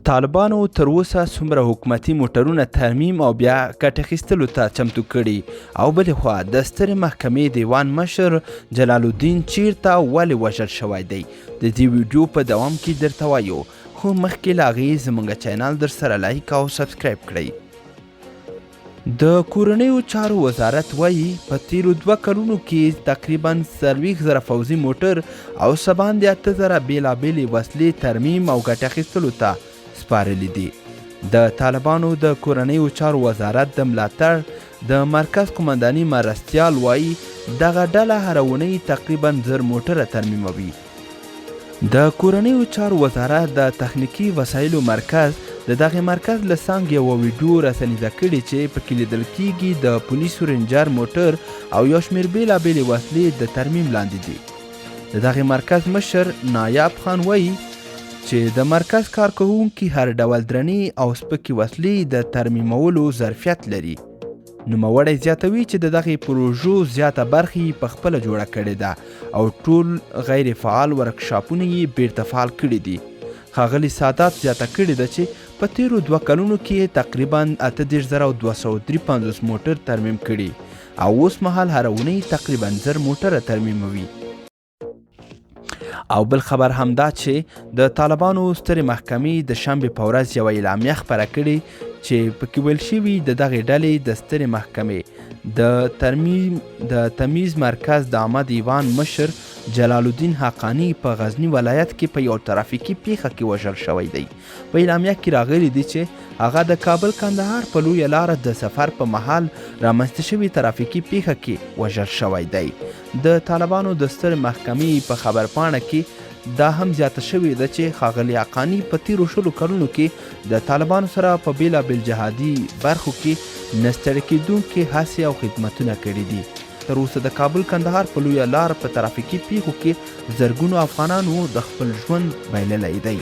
طالبانو تر اوسه څومره حکومتي موټرونه ترمیم او بیا ګټه اخیستلو ته چمتو کړي او بلې خوا د سترې محکمې دیوان مشر جلال الدین چیرته ولې وژل شوی دی د دې ویډیو په دوام کې درته وایو خو مخکې له هغې زموږ چینل درسره لایک او سبسکرایب کړئ د کورنیو چارو وزارت وایي په تیرو 2 کلونو کې تقریبا 40,000 پوځي موټر او څه باندې 8,000 بېلابېلې وسلې ترمیم او ګټه اخیستلو ته سپارلي دي. د طالبانو د کورنیو چارو وزارت د ملاتړ د مرکز قمنداني مرستیال وایي دغه ډله هره اونۍ تقریبا 1000 موټره ترمیموي. د کورنیو چارو وزارت د تخنیکي وسایلو مرکز د دغه مرکز له څانګې یوه ویډیو راسنیزه کړې چې پکې لیدل کیږي د پولیسو رینجر موټر او یو شمېر بېلابېلې وسلې د ترمیم لاندې دي. د دغه مرکز مشر نایاب خان وایي چې د مرکز کارکوونکي هر ډول درنې او سپکې وسلې د ترمیمولو ظرفیت لري. نوموړی زیاتوي چې د دغې پروژو زیاته برخه یې په خپله جوړه کړې ده او ټول غیر فعال ورکشاپونه یې بیرته فعال کړي دي. ښاغلي سادات زیاته کړې ده چې په تیرو 2 کلونو کې تقریبا 38,253 موټر ترمیم کړي او اوس مهال هره اونۍ تقریبا 1000 موټره ترمیموي. او بل خبر همدا چې د طالبانو سترې محکمې د شنبې په ورځ یوه اعلامیه خپره کړې چې پکې ویل شوي د دغې ډلې د سترې محکمې د تمیز مرکز د عامه دیوان مشر جلال الدین حقانی په غزني ولایت کې په یو ترافیکي پیښه کې وژل شوی دی. په اعلامیه کې راغلی دی چې هغه د کابل کندهار په لویه لاره د سفر په مهال رامنځته شوي ترافیکي پیښه کې وژل شوی دی. د طالبانو د سترې محکمې په خبرپاڼه کې دا هم زیاته شوې ده چې ښاغلي حقاني په تیرو 20 کلونو کې د طالبانو سره په بېلابېل جهادي برخو کې نه ستړي کېدونکې هڅې او خدمتونه کړي دي. تر اوسه د کابل کندهار په لویه لار په ترافیکي پیښو کې زرګونو افغانانو د خپل ژوند بایللی دی.